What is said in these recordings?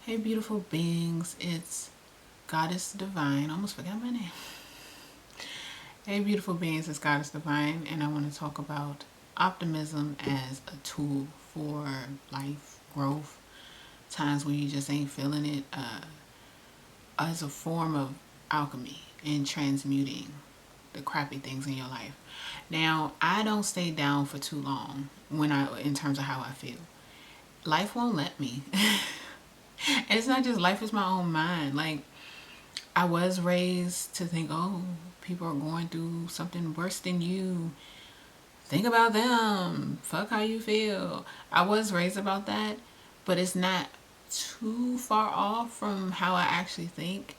Hey, beautiful beings, it's Goddess Divine. Almost forgot my name. Hey, beautiful beings, it's Goddess Divine, and I want to talk about optimism as a tool for life growth. Times when you just ain't feeling it, as a form of alchemy and transmuting the crappy things in your life. Now, I don't stay down for too long in terms of how I feel. Life won't let me. And it's not just life, it's my own mind. Like, I was raised to think, oh, people are going through something worse than you. Think about them. Fuck how you feel. I was raised about that, but it's not too far off from how I actually think.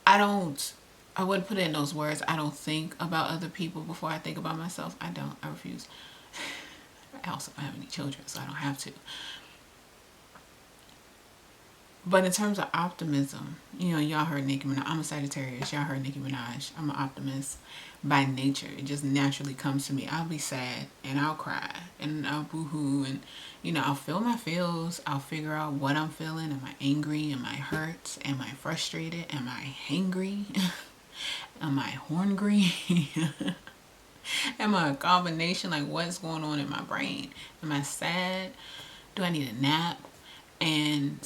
I don't, I wouldn't put it in those words. I don't think about other people before I think about myself. I don't. I refuse. I also don't have any children, so I don't have to. But in terms of optimism, y'all heard Nicki Minaj. I'm a Sagittarius. Y'all heard Nicki Minaj. I'm an optimist by nature. It just naturally comes to me. I'll be sad and I'll cry and I'll boo-hoo and, I'll feel my feels. I'll figure out what I'm feeling. Am I angry? Am I hurt? Am I frustrated? Am I hangry? Am I horngry? Am I a combination? Like, what's going on in my brain? Am I sad? Do I need a nap? And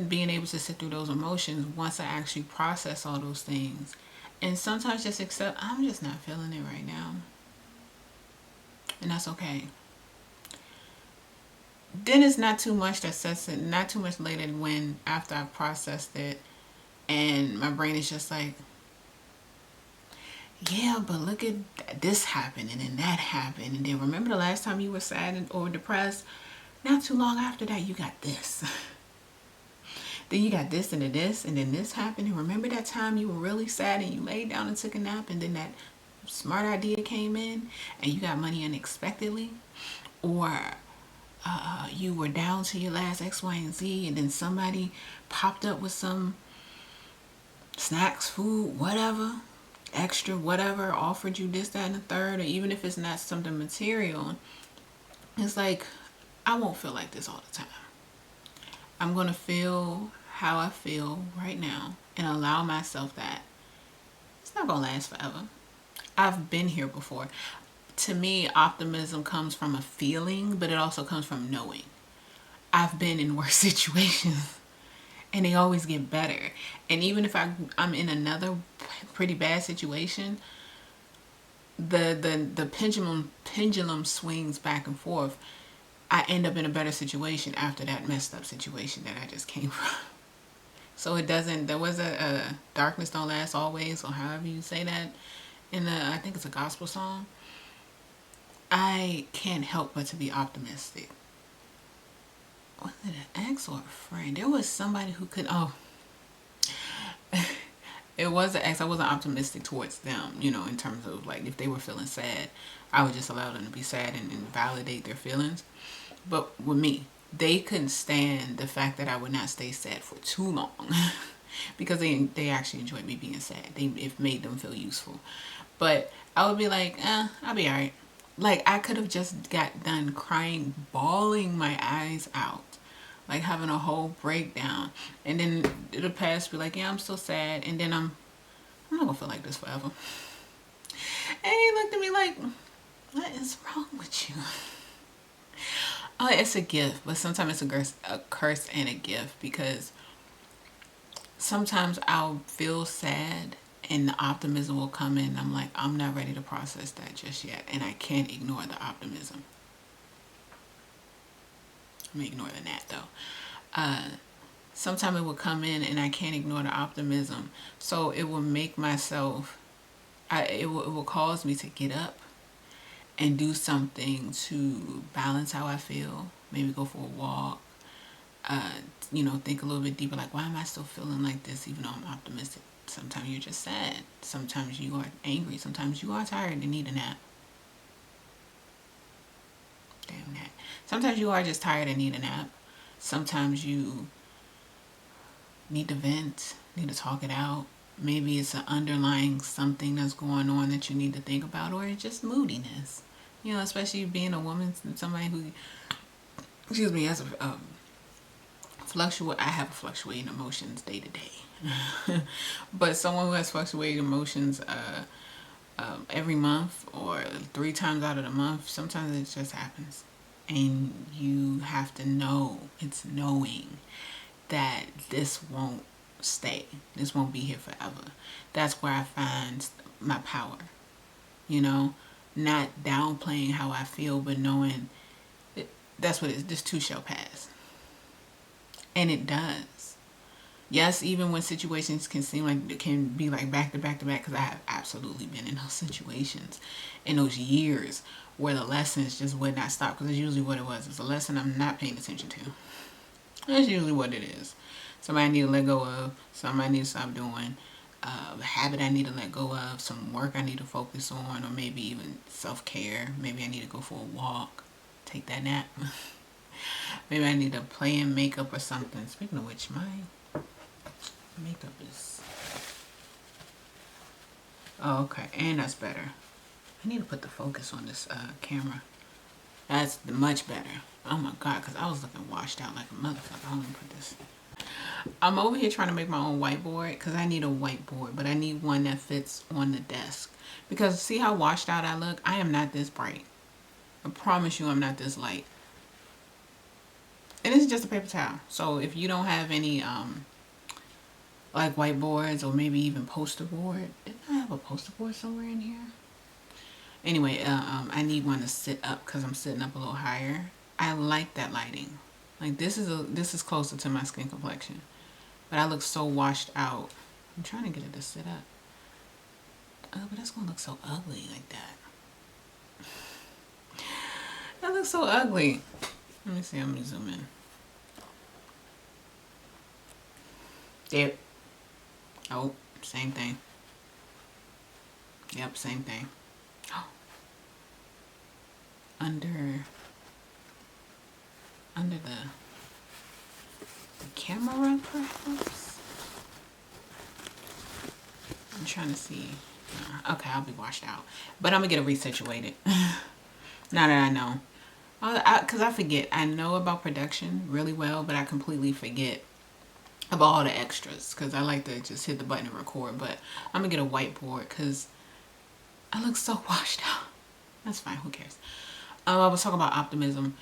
being able to sit through those emotions once I actually process all those things. And sometimes just accept, I'm just not feeling it right now. And that's okay. Then it's not too much that sets it, not too much later when after I've processed it and my brain is just like, yeah, but look at this happened and then that happened. And then remember the last time you were sad or depressed? Not too long after that, you got this. Then you got this and then this and then this happened. And remember that time you were really sad and you laid down and took a nap and then that smart idea came in and you got money unexpectedly? Or you were down to your last X, Y, and Z and then somebody popped up with some snacks, food, whatever, extra, whatever, offered you this, that, and the third, or even if it's not something material, it's like, I won't feel like this all the time. I'm going to feel how I feel right now and allow myself that. It's not going to last forever. I've been here before. To me, optimism comes from a feeling, but it also comes from knowing. I've been in worse situations and they always get better. And even if I'm in another pretty bad situation, the pendulum swings back and forth. I end up in a better situation after that messed up situation that I just came from. So it doesn't, there was a darkness don't last always, or however you say that in I think it's a gospel song. I can't help but to be optimistic. Was it an ex or a friend? There was somebody who could, it was an ex. I wasn't optimistic towards them, in terms of like if they were feeling sad, I would just allow them to be sad and validate their feelings. But with me, they couldn't stand the fact that I would not stay sad for too long because they actually enjoyed me being sad. It made them feel useful. But I would be like, I'll be alright. Like, I could have just got done crying, bawling my eyes out, like having a whole breakdown, and then it'll pass, be like, yeah, I'm still sad, and then I'm not gonna feel like this forever. And he looked at me like, what is wrong with you? Oh, it's a gift, but sometimes it's a curse and a gift, because sometimes I'll feel sad and the optimism will come in. I'm like, I'm not ready to process that just yet, and I can't ignore the optimism. I'm ignoring that though. Sometimes it will come in and I can't ignore the optimism, so it will make myself, it will cause me to get up and do something to balance how I feel. Maybe go for a walk. Think a little bit deeper, like, why am I still feeling like this even though I'm optimistic? Sometimes you're just sad. Sometimes you are angry. Sometimes you are tired and need a nap. Damn that. Sometimes you are just tired and need a nap. Sometimes you need to vent, need to talk it out. Maybe it's an underlying something that's going on that you need to think about, or it's just moodiness. Especially being a woman, somebody who, excuse me, has a I have fluctuating emotions day to day. But someone who has fluctuating emotions every month or 3 times out of the month, sometimes it just happens. And you have to know, it's knowing that this won't stay. This won't be here forever. That's where I find my power. You know, not downplaying how I feel, but knowing that that's what it is. This too shall pass. And it does. Yes, even when situations can seem like it can be like back to back to back, because I have absolutely been in those situations in those years where the lessons just would not stop, because it's usually what it was. It's a lesson I'm not paying attention to. That's usually what it is. Somebody I need to let go of, something I need to stop doing, a habit I need to let go of, some work I need to focus on, or maybe even self-care. Maybe I need to go for a walk, take that nap. Maybe I need to play in makeup or something. Speaking of which, my makeup is... Oh, okay. And that's better. I need to put the focus on this camera. That's much better. Oh my God, because I was looking washed out like a motherfucker. Hold on, put this. I'm over here trying to make my own whiteboard because I need a whiteboard, but I need one that fits on the desk. Because see how washed out I look? I am not this bright. I promise you I'm not this light. And this is just a paper towel. So if you don't have any like whiteboards or maybe even poster board. Didn't I have a poster board somewhere in here? Anyway, I need one to sit up because I'm sitting up a little higher. I like that lighting. Like this is closer to my skin complexion. But I look so washed out. I'm trying to get it to sit up. Oh, but that's gonna look so ugly like that. That looks so ugly. Let me see, I'm gonna zoom in. There. Oh, same thing. Yep, same thing. Oh. Under the camera, perhaps? I'm trying to see. Okay, I'll be washed out. But I'm gonna get it resituated. Now that I know. Because I forget. I know about production really well, but I completely forget about all the extras. Because I like to just hit the button and record. But I'm gonna get a whiteboard because I look so washed out. That's fine. Who cares? I was talking about optimism.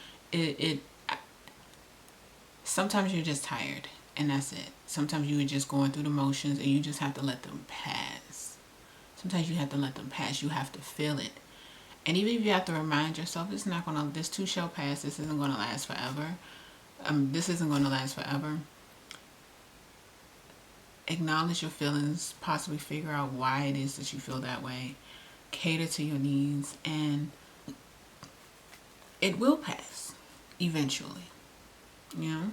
Sometimes you're just tired and that's it. Sometimes you're just going through the motions and you just have to let them pass. Sometimes you have to let them pass. You have to feel it. And even if you have to remind yourself, this too shall pass. This isn't going to last forever. This isn't going to last forever. Acknowledge your feelings. Possibly figure out why it is that you feel that way. Cater to your needs. And it will pass eventually. You know?